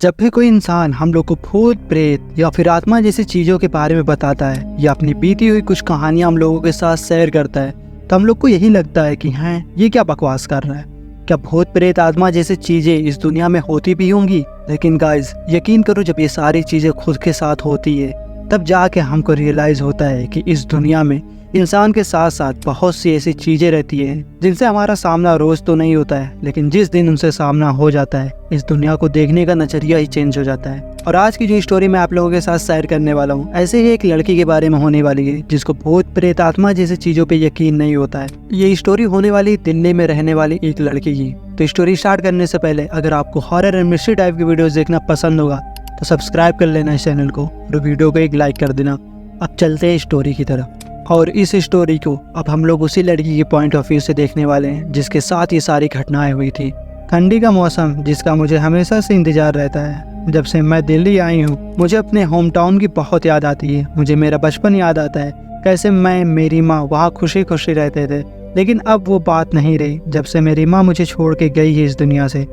जब भी कोई इंसान हम लोग को भूत प्रेत या फिर आत्मा जैसी चीज़ों के बारे में बताता है या अपनी बीती हुई कुछ कहानियां हम लोगों के साथ शेयर करता है तो हम लोग को यही लगता है कि हाँ, ये क्या बकवास कर रहा है। क्या भूत प्रेत आत्मा जैसी चीज़ें इस दुनिया में होती भी होंगी? लेकिन गाइस, यकीन करो, जब ये सारी चीज़ें खुद के साथ होती है तब जाके हमको रियलाइज़ होता है कि इस दुनिया में इंसान के साथ साथ बहुत सी ऐसी चीज़ें रहती हैं जिनसे हमारा सामना रोज़ तो नहीं होता है, लेकिन जिस दिन उनसे सामना हो जाता है इस दुनिया को देखने का नज़रिया ही चेंज हो जाता है। और आज की जो स्टोरी मैं आप लोगों के साथ शेयर करने वाला हूँ, ऐसे ही एक लड़की के बारे में होने वाली है जिसको भूत प्रेत आत्मा जैसी चीज़ों पे यकीन नहीं होता है। ये स्टोरी होने वाली दिल्ली में रहने वाली एक लड़की की। तो स्टोरी स्टार्ट करने से पहले अगर आपको हॉरर एंड मिस्ट्री टाइप की वीडियोस देखना पसंद होगा तो सब्सक्राइब कर लेना इस चैनल को और वीडियो को एक लाइक कर देना। अब चलते हैं स्टोरी की तरफ, और इस स्टोरी को अब हम लोग उसी लड़की के पॉइंट ऑफ व्यू से देखने वाले हैं जिसके साथ ये सारी घटनाएं हुई थी। ठंडी का मौसम जिसका मुझे हमेशा से इंतजार रहता है। जब से मैं दिल्ली आई हूँ मुझे अपने होम टाउन की बहुत याद आती है। मुझे मेरा बचपन याद आता है, कैसे मैं मेरी माँ वहाँ खुशी खुशी रहते थे। लेकिन अब वो बात नहीं रही जब से मेरी माँ मुझे छोड़ के गई है इस दुनिया से,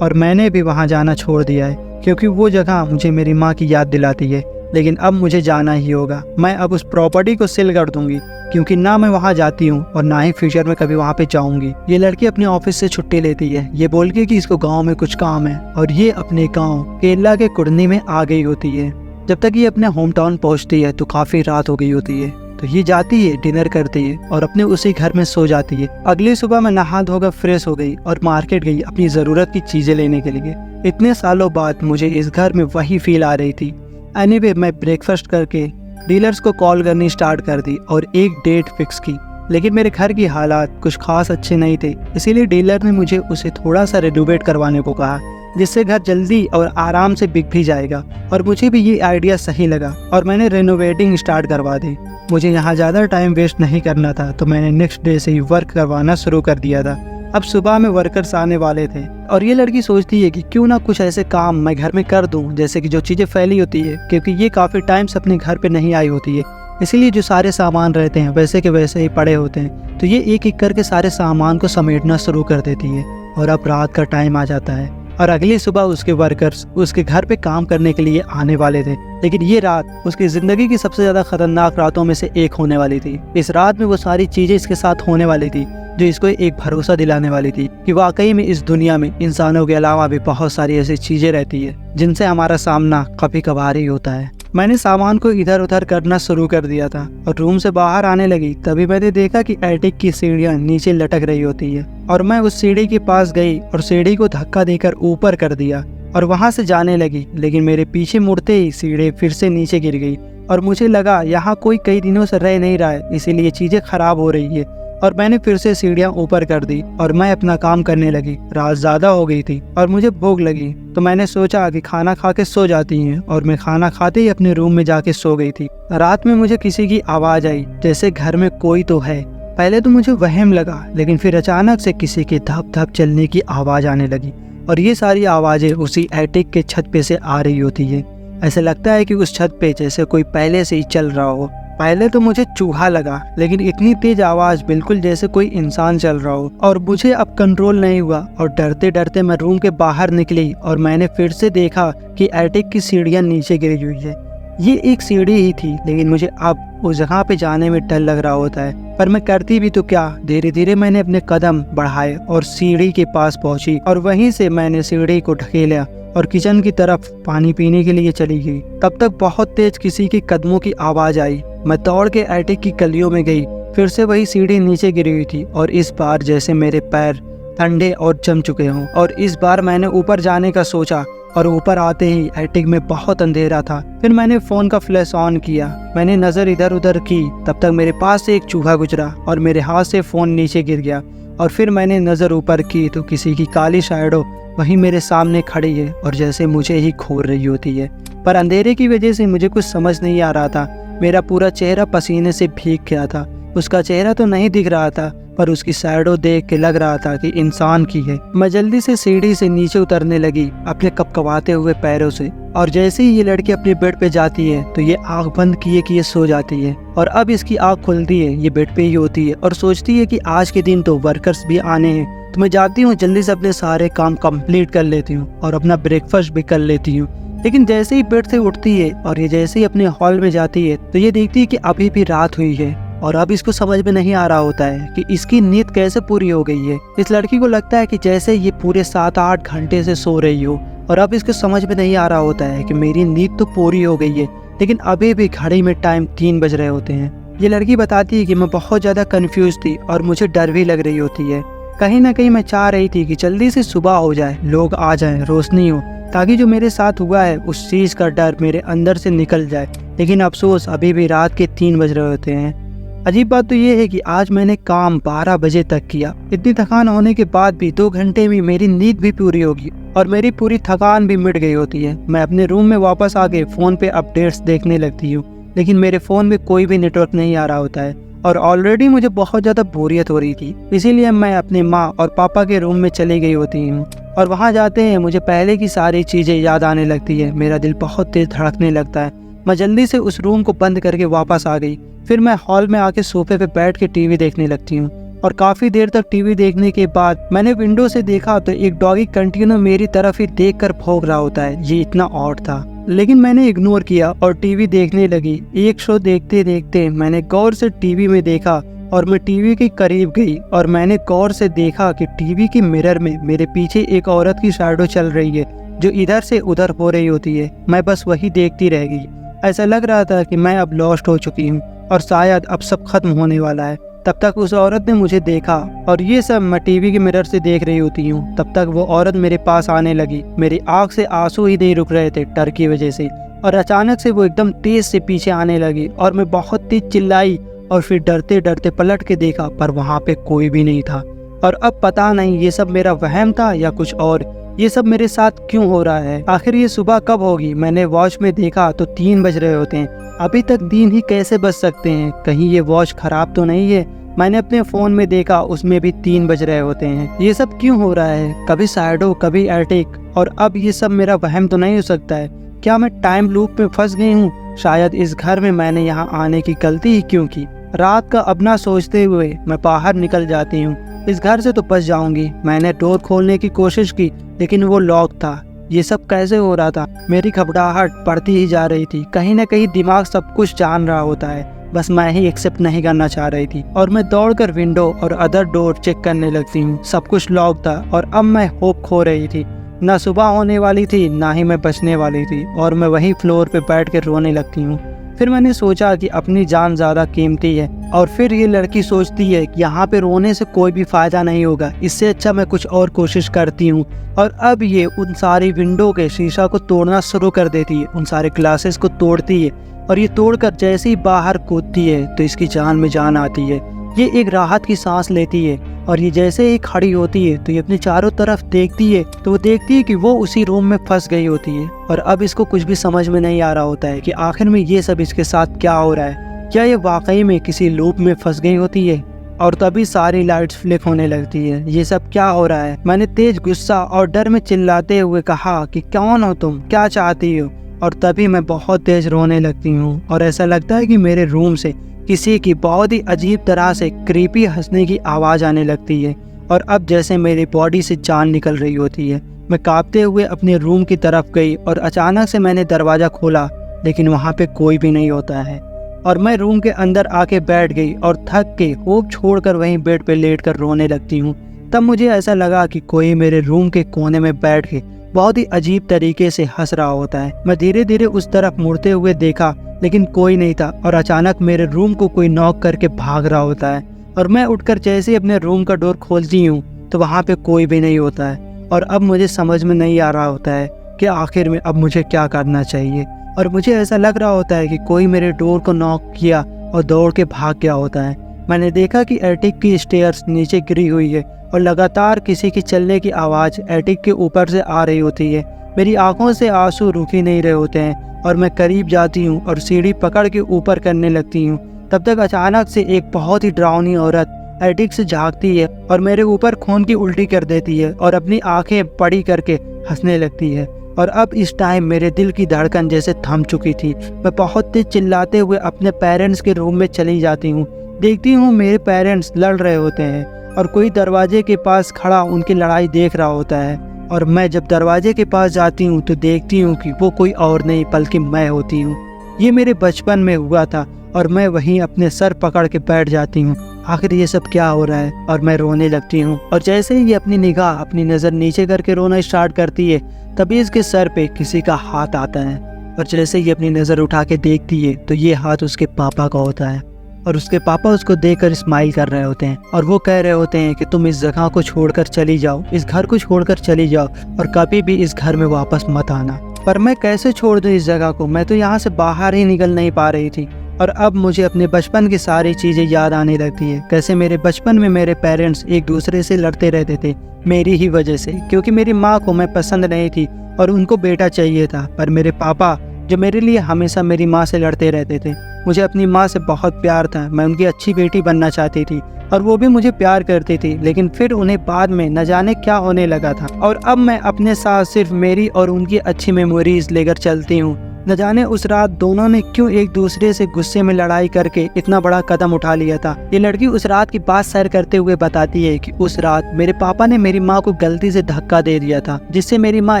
और मैंने भी वहाँ जाना छोड़ दिया है क्योंकि वो जगह मुझे मेरी माँ की याद दिलाती है। लेकिन अब मुझे जाना ही होगा। मैं अब उस प्रॉपर्टी को सेल कर दूंगी क्योंकि ना मैं वहाँ जाती हूँ और ना ही फ्यूचर में कभी वहाँ पे जाऊंगी। ये लड़की अपने ऑफिस से छुट्टी लेती है ये बोल के कि इसको गांव में कुछ काम है, और ये अपने गांव केरला के कुर्नी में आ गई होती है। जब तक ये अपने होम टाउन पहुँचती है तो काफी रात हो गई होती है। तो ये जाती है, डिनर करती है और अपने उसी घर में सो जाती है। अगली सुबह मैं नहा धोकर फ्रेश हो गई और मार्केट गई अपनी जरूरत की चीजें लेने के लिए। इतने सालों बाद मुझे इस घर में वही फील आ रही थी। एनीवे, मैं ब्रेकफास्ट करके डीलर्स को कॉल करनी स्टार्ट कर दी और एक डेट फिक्स की। लेकिन मेरे घर की हालात कुछ खास अच्छे नहीं थे, इसीलिए डीलर ने मुझे उसे थोड़ा सा रेनोवेट करवाने को कहा जिससे घर जल्दी और आराम से बिक भी जाएगा। और मुझे भी ये आइडिया सही लगा और मैंने रेनोवेटिंग स्टार्ट करवा दी। मुझे यहाँ ज़्यादा टाइम वेस्ट नहीं करना था तो मैंने नेक्स्ट डे से ही वर्क करवाना शुरू कर दिया था। अब सुबह में वर्कर्स आने वाले थे और ये लड़की सोचती है कि क्यों ना कुछ ऐसे काम मैं घर में कर दूं जैसे कि जो चीज़ें फैली होती है, क्योंकि ये काफ़ी टाइम से अपने घर पे नहीं आई होती है, इसीलिए जो सारे सामान रहते हैं वैसे के वैसे ही पड़े होते हैं। तो ये एक एक करके सारे सामान को समेटना शुरू कर देती है। और अब रात का टाइम आ जाता है और अगली सुबह उसके वर्कर्स उसके घर पे काम करने के लिए आने वाले थे। लेकिन ये रात उसकी ज़िंदगी की सबसे ज़्यादा खतरनाक रातों में से एक होने वाली थी। इस रात में वो सारी चीज़ें इसके साथ होने वाली थी जो इसको एक भरोसा दिलाने वाली थी कि वाकई में इस दुनिया में इंसानों के अलावा भी बहुत सारी ऐसी चीज़ें रहती है जिनसे हमारा सामना कभी कभार ही होता है। मैंने सामान को इधर उधर करना शुरू कर दिया था और रूम से बाहर आने लगी तभी मैंने देखा कि एटिक की सीढ़ियाँ नीचे लटक रही होती है। और मैं उस सीढ़ी के पास गई और सीढ़ी को धक्का देकर ऊपर कर दिया और वहाँ से जाने लगी। लेकिन मेरे पीछे मुड़ते ही सीढ़ी फिर से नीचे गिर गई और मुझे लगा यहाँ कोई कई दिनों से रह नहीं रहा है, इसीलिए चीज़ें खराब हो रही है। और मैंने फिर से सीढ़ियाँ ऊपर कर दी और मैं अपना काम करने लगी। रात ज़्यादा हो गई थी और मुझे भूख लगी तो मैंने सोचा कि खाना खा के सो जाती हैं, और मैं खाना खाते ही अपने रूम में जाके सो गई थी। रात में मुझे किसी की आवाज़ आई जैसे घर में कोई तो है। पहले तो मुझे वहम लगा, लेकिन फिर अचानक से किसी के धप धप चलने की आवाज़ आने लगी और ये सारी आवाज़ें उसी एटिक के छत पे से आ रही होती है। ऐसा लगता है कि उस छत पे जैसे कोई पहले से ही चल रहा हो। पहले तो मुझे चूहा लगा, लेकिन इतनी तेज आवाज बिल्कुल जैसे कोई इंसान चल रहा हो, और मुझे अब कंट्रोल नहीं हुआ और डरते डरते मैं रूम के बाहर निकली और मैंने फिर से देखा कि एटिक की सीढ़ियाँ नीचे गिरी हुई है। ये एक सीढ़ी ही थी, लेकिन मुझे अब उस जगह पे जाने में डर लग रहा होता है, पर मैं करती भी तो क्या। धीरे धीरे मैंने अपने कदम बढ़ाए और सीढ़ी के पास पहुंची और वहीं से मैंने सीढ़ी को ढकेला और किचन की तरफ पानी पीने के लिए चली गई। तब तक बहुत तेज किसी के कदमों की आवाज़ आई। मैं दौड़ के एटिक की गलियों में गई। फिर से वही सीढ़ी नीचे गिरी हुई थी और इस बार जैसे मेरे पैर ठंडे और जम चुके हों। और इस बार मैंने ऊपर जाने का सोचा और ऊपर आते ही एटिक में बहुत अंधेरा था। फिर मैंने फ़ोन का फ्लैश ऑन किया। मैंने नज़र इधर उधर की, तब तक मेरे पास से एक चूहा गुजरा और मेरे हाथ से फ़ोन नीचे गिर गया। और फिर मैंने नज़र ऊपर की तो किसी की काली शैडो वहीं मेरे सामने खड़ी है और जैसे मुझे ही घूर रही होती है। पर अंधेरे की वजह से मुझे कुछ समझ नहीं आ रहा था। मेरा पूरा चेहरा पसीने से भीग गया था। उसका चेहरा तो नहीं दिख रहा था, पर उसकी शैडो देख के लग रहा था कि इंसान की है। मैं जल्दी से सीढ़ी से नीचे उतरने लगी अपने कपकपाते हुए पैरों से, और जैसे ही ये लड़की अपने बेड पे जाती है तो ये आंख बंद किए कि ये सो जाती है। और अब इसकी आंख खुलती है, ये बेड पे ही होती है और सोचती है कि आज के दिन तो वर्कर्स भी आने हैं तो मैं जाती हूँ, जल्दी से अपने सारे काम कंप्लीट कर लेती हूँ और अपना ब्रेकफास्ट भी कर लेती हूँ। लेकिन जैसे ही बेड से उठती है और ये जैसे ही अपने हॉल में जाती है तो ये देखती है कि अभी भी रात हुई है और अब इसको समझ में नहीं आ रहा होता है कि इसकी नींद कैसे पूरी हो गई है। इस लड़की को लगता है कि जैसे ये पूरे 7-8 घंटे से सो रही हो और अब इसको समझ में नहीं आ रहा होता है कि मेरी नींद तो पूरी हो गई है, लेकिन अभी भी घड़ी में टाइम 3 बज रहे होते हैं। ये लड़की बताती है कि मैं बहुत ज़्यादा कंफ्यूज थी और मुझे डर भी लग रही होती है। कहीं ना कहीं मैं चाह रही थी कि जल्दी से सुबह हो जाए, लोग आ जाएं, रोशनी हो, ताकि जो मेरे साथ हुआ है उस चीज़ का डर मेरे अंदर से निकल जाए। लेकिन अफसोस अभी भी रात के 3 बज रहे होते हैं। अजीब बात तो ये है कि आज मैंने काम 12 बजे तक किया। इतनी थकान होने के बाद भी 2 घंटे में मेरी नींद भी पूरी होगी और मेरी पूरी थकान भी मिट गई होती है। मैं अपने रूम में वापस आके फ़ोन पे अपडेट्स देखने लगती हूँ, लेकिन मेरे फ़ोन में कोई भी नेटवर्क नहीं आ रहा होता है और ऑलरेडी मुझे बहुत ज़्यादा बोरियत हो रही थी। इसीलिए मैं अपने माँ और पापा के रूम में चली गई होती हूँ और वहाँ जाते हैं मुझे पहले की सारी चीज़ें याद आने लगती है। मेरा दिल बहुत तेज धड़कने लगता है। मैं जल्दी से उस रूम को बंद करके वापस आ गई। फिर मैं हॉल में आके सोफे पे बैठ के टीवी देखने लगती हूँ और काफ़ी देर तक टीवी देखने के बाद मैंने विंडो से देखा तो एक डॉगी कंटिन्यू मेरी तरफ ही देखकर भौंक रहा होता है। ये इतना ऑड था, लेकिन मैंने इग्नोर किया और टीवी देखने लगी। एक शो देखते देखते मैंने गौर से टीवी में देखा और मैं टीवी के करीब गई और मैंने गौर से देखा कि टीवी के मिरर में मेरे पीछे एक औरत की शैडो चल रही है जो इधर से उधर हो रही होती है। मैं बस वही देखती रह गई। ऐसा लग रहा था कि मैं अब लॉस्ट हो चुकी हूँ और शायद अब सब खत्म होने वाला है। तब तक उस औरत ने मुझे देखा और ये सब मैं टीवी के मिरर से देख रही होती हूँ। तब तक वो औरत मेरे पास आने लगी। मेरी आँख से आंसू ही नहीं रुक रहे थे डर की वजह से, और अचानक से वो एकदम तेज से पीछे आने लगी और मैं बहुत तेज चिल्लाई और फिर डरते डरते पलट के देखा पर वहाँ पे कोई भी नहीं था। और अब पता नहीं ये सब मेरा वहम था या कुछ और, ये सब मेरे साथ क्यों हो रहा है, आखिर ये सुबह कब होगी। मैंने वॉच में देखा तो 3 बज रहे होते हैं। अभी तक दिन ही कैसे बज सकते हैं, कहीं ये वॉच खराब तो नहीं है। मैंने अपने फ़ोन में देखा, उसमें भी 3 बज रहे होते हैं। ये सब क्यों हो रहा है, कभी शैडो कभी एटिक, और अब ये सब मेरा वहम तो नहीं हो सकता है। क्या मैं टाइम लूप में फंस गई हूँ? शायद इस घर में मैंने यहाँ आने की गलती ही क्यों की। रात का अब ना सोचते हुए मैं बाहर निकल जाती हूँ। इस घर से तो बच जाऊंगी। मैंने डोर खोलने की कोशिश की लेकिन वो लॉक था। ये सब कैसे हो रहा था? मेरी घबराहट बढ़ती ही जा रही थी। कहीं ना कहीं दिमाग सब कुछ जान रहा होता है, बस मैं ही एक्सेप्ट नहीं करना चाह रही थी। और मैं दौड़कर विंडो और अदर डोर चेक करने लगती हूँ। सब कुछ लॉक था और अब मैं होप खो रही थी। ना सुबह होने वाली थी ना ही मैं बचने वाली थी और मैं वहीं फ्लोर पे बैठ कर रोने लगती हूँ। फिर मैंने सोचा कि अपनी जान ज़्यादा कीमती है और फिर ये लड़की सोचती है कि यहाँ पे रोने से कोई भी फ़ायदा नहीं होगा, इससे अच्छा मैं कुछ और कोशिश करती हूँ। और अब ये उन सारी विंडो के शीशा को तोड़ना शुरू कर देती है, उन सारे ग्लासेस को तोड़ती है और ये तोड़कर जैसे ही बाहर कूदती है तो इसकी जान में जान आती है। ये एक राहत की सांस लेती है और ये जैसे ही खड़ी होती है तो ये अपने चारों तरफ देखती है तो वो देखती है कि वो उसी रूम में फंस गई होती है। और अब इसको कुछ भी समझ में नहीं आ रहा होता है कि आखिर में ये सब इसके साथ क्या हो रहा है। क्या ये वाकई में किसी लूप में फंस गई होती है? और तभी सारी लाइट्स फ्लिक होने लगती है। ये सब क्या हो रहा है? मैंने तेज गुस्सा और डर में चिल्लाते हुए कहा कि कौन हो तुम, क्या चाहती हो? और तभी मैं बहुत तेज रोने लगती हूँ और ऐसा लगता है कि मेरे रूम से किसी की बहुत ही अजीब तरह से क्रीपी हंसने की आवाज़ आने लगती है। और अब जैसे मेरी बॉडी से जान निकल रही होती है। मैं कांपते हुए अपने रूम की तरफ गई और अचानक से मैंने दरवाज़ा खोला लेकिन वहाँ पे कोई भी नहीं होता है। और मैं रूम के अंदर आके बैठ गई और थक के होप छोड़कर वहीं बेड पे लेट कर रोने लगती हूँ। तब मुझे ऐसा लगा कि कोई मेरे रूम के कोने में बैठ के बहुत ही अजीब तरीके से हंस रहा होता है। मैं धीरे धीरे उस तरफ मुड़ते हुए देखा लेकिन कोई नहीं था और अचानक मेरे रूम को कोई नॉक करके भाग रहा होता है। और मैं उठकर जैसे ही अपने रूम का डोर खोलती हूँ तो वहाँ पे कोई भी नहीं होता है। और अब मुझे समझ में नहीं आ रहा होता है कि आखिर में अब मुझे क्या करना चाहिए। और मुझे ऐसा लग रहा होता है कि कोई मेरे डोर को नॉक किया और दौड़ के भाग गया होता है। मैंने देखा कि एटिक की स्टेयर्स नीचे गिरी हुई है और लगातार किसी की चलने की आवाज़ एटिक के ऊपर से आ रही होती है। मेरी आंखों से आंसू रुक ही नहीं रहे होते हैं और मैं करीब जाती हूँ और सीढ़ी पकड़ के ऊपर करने लगती हूँ। तब तक अचानक से एक बहुत ही डरावनी औरत एटिक से झांकती है और मेरे ऊपर खून की उल्टी कर देती है और अपनी आंखें बड़ी करके हंसने लगती है। और अब इस टाइम मेरे दिल की धड़कन जैसे थम चुकी थी। मैं बहुत तेज चिल्लाते हुए अपने पेरेंट्स के रूम में चली जाती हूँ। देखती हूँ मेरे पेरेंट्स लड़ रहे होते हैं और कोई दरवाजे के पास खड़ा उनकी लड़ाई देख रहा होता है। और मैं जब दरवाजे के पास जाती हूँ तो देखती हूँ कि वो कोई और नहीं बल्कि मैं होती हूँ। ये मेरे बचपन में हुआ था और मैं वहीं अपने सर पकड़ के बैठ जाती हूँ, आखिर ये सब क्या हो रहा है, और मैं रोने लगती हूँ। और जैसे ही ये अपनी नज़र नीचे करके रोना स्टार्ट करती है, तभी इसके सर पे किसी का हाथ आता है। और जैसे ही अपनी नज़र उठा के देखती है तो ये हाथ उसके पापा का होता है। और उसके पापा उसको देखकर स्माइल कर रहे होते हैं और वो कह रहे होते हैं कि तुम इस जगह को छोड़कर चली जाओ, इस घर को छोड़कर चली जाओ और कभी भी इस घर में वापस मत आना। पर मैं कैसे छोड़ दूँ इस जगह को, मैं तो यहाँ से बाहर ही निकल नहीं पा रही थी। और अब मुझे अपने बचपन की सारी चीज़ें याद आने लगती है, कैसे मेरे बचपन में मेरे पेरेंट्स एक दूसरे से लड़ते रहते थे मेरी ही वजह से, क्योंकि मेरी माँ को मैं पसंद नहीं थी और उनको बेटा चाहिए था। पर मेरे पापा जो मेरे लिए हमेशा मेरी माँ से लड़ते रहते थे। मुझे अपनी माँ से बहुत प्यार था, मैं उनकी अच्छी बेटी बनना चाहती थी और वो भी मुझे प्यार करती थी। लेकिन फिर उन्हें बाद में न जाने क्या होने लगा था और अब मैं अपने साथ सिर्फ मेरी और उनकी अच्छी मेमोरीज लेकर चलती हूँ। न जाने उस रात दोनों ने क्यों एक दूसरे से गुस्से में लड़ाई करके इतना बड़ा कदम उठा लिया था। ये लड़की उस रात की बात शेयर करते हुए बताती है कि उस रात मेरे पापा ने मेरी माँ को गलती से धक्का दे दिया था, जिससे मेरी माँ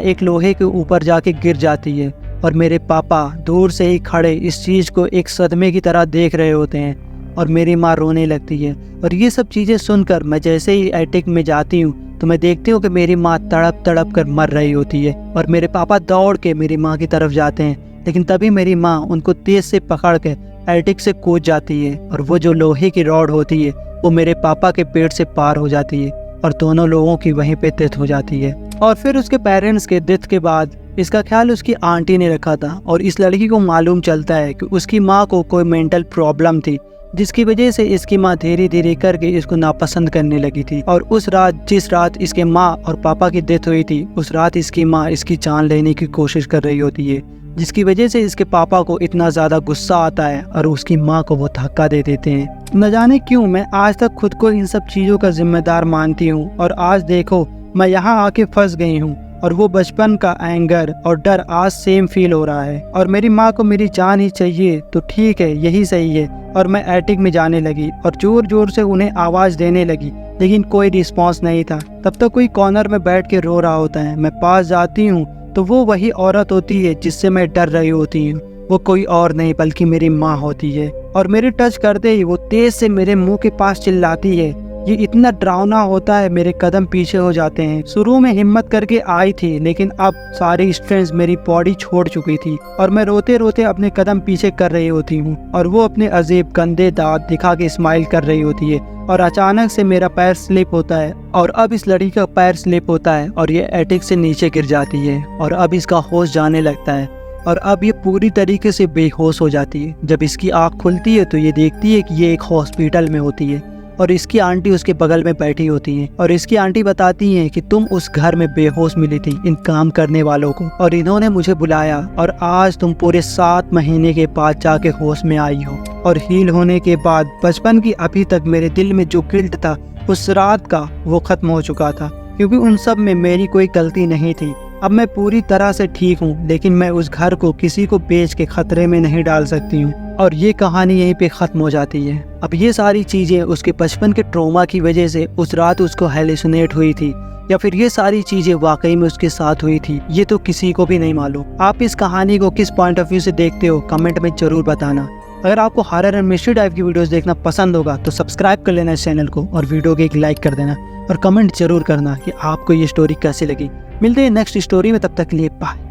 एक लोहे के ऊपर जाके गिर जाती है और मेरे पापा दूर से ही खड़े इस चीज़ को एक सदमे की तरह देख रहे होते हैं और मेरी माँ रोने लगती है। और ये सब चीज़ें सुनकर मैं जैसे ही एटिक में जाती हूँ तो मैं देखती हूँ कि मेरी माँ तड़प तड़प कर मर रही होती है और मेरे पापा दौड़ के मेरी माँ की तरफ जाते हैं। लेकिन तभी मेरी माँ उनको तेज से पकड़ के एटिक से कूद जाती है और वो जो लोहे की रॉड होती है वो मेरे पापा के पेट से पार हो जाती है और दोनों लोगों की वहीं पे डेथ हो जाती है। और फिर उसके पेरेंट्स के डेथ के बाद इसका ख्याल उसकी आंटी ने रखा था और इस लड़की को मालूम चलता है कि उसकी माँ को कोई मेंटल प्रॉब्लम थी, जिसकी वजह से इसकी माँ धीरे धीरे करके इसको नापसंद करने लगी थी। और उस रात जिस रात इसके माँ और पापा की डेथ हुई थी, उस रात इसकी माँ इसकी जान लेने की कोशिश कर रही होती है, जिसकी वजह से इसके पापा को इतना ज़्यादा गुस्सा आता है और उसकी माँ को वो धक्का दे देते हैं। न जाने क्यों मैं आज तक खुद को इन सब चीज़ों का जिम्मेदार मानती हूँ और आज देखो मैं यहाँ आके फंस गई हूँ और वो बचपन का एंगर और डर आज सेम फील हो रहा है। और मेरी माँ को मेरी जान ही चाहिए तो ठीक है, यही सही है। और मैं एटिक में जाने लगी और जोर जोर से उन्हें आवाज़ देने लगी, लेकिन कोई रिस्पॉन्स नहीं था। तब तक कोई कॉर्नर में बैठ के रो रहा होता है। मैं पास जाती हूँ तो वो वही औरत होती है जिससे मैं डर रही होती हूँ। वो कोई और नहीं बल्कि मेरी माँ होती है और मेरे टच करते ही वो तेज से मेरे मुंह के पास चिल्लाती है। ये इतना डरावना होता है, मेरे कदम पीछे हो जाते हैं। शुरू में हिम्मत करके आई थी, लेकिन अब सारी स्ट्रेंथ मेरी बॉडी छोड़ चुकी थी और मैं रोते रोते अपने कदम पीछे कर रही होती हूँ और वो अपने अजीब गंदे दांत दिखा के स्माइल कर रही होती है। और अचानक से मेरा पैर स्लिप होता है और अब इस लड़की का पैर स्लिप होता है और ये एटिक से नीचे गिर जाती है और अब इसका होश जाने लगता है और अब ये पूरी तरीके से बेहोश हो जाती है। जब इसकी आँख खुलती है तो ये देखती है कि ये एक हॉस्पिटल में होती है और इसकी आंटी उसके बगल में बैठी होती है और इसकी आंटी बताती हैं कि तुम उस घर में बेहोश मिली थी इन काम करने वालों को और इन्होंने मुझे बुलाया और आज तुम पूरे 7 महीने के बाद जाके होश में आई हो। और हील होने के बाद बचपन की अभी तक मेरे दिल में जो गिल्ट था उस रात का, वो खत्म हो चुका था, क्योंकि उन सब में मेरी कोई गलती नहीं थी। अब मैं पूरी तरह से ठीक हूँ, लेकिन मैं उस घर को किसी को बेच के खतरे में नहीं डाल सकती हूँ। और ये कहानी यहीं पे ख़त्म हो जाती है। अब ये सारी चीज़ें उसके बचपन के ट्रॉमा की वजह से उस रात उसको हेलुसिनेट हुई थी या फिर ये सारी चीज़ें वाकई में उसके साथ हुई थी, ये तो किसी को भी नहीं मालूम। आप इस कहानी को किस पॉइंट ऑफ व्यू से देखते हो कमेंट में ज़रूर बताना। अगर आपको हॉरर एंड मिस्ट्री टाइप की वीडियोस देखना पसंद होगा तो सब्सक्राइब कर लेना इस चैनल को और वीडियो को एक लाइक कर देना और कमेंट जरूर करना कि आपको ये स्टोरी कैसी लगी। मिलते हैं नेक्स्ट स्टोरी में, तब तक के लिए बाय।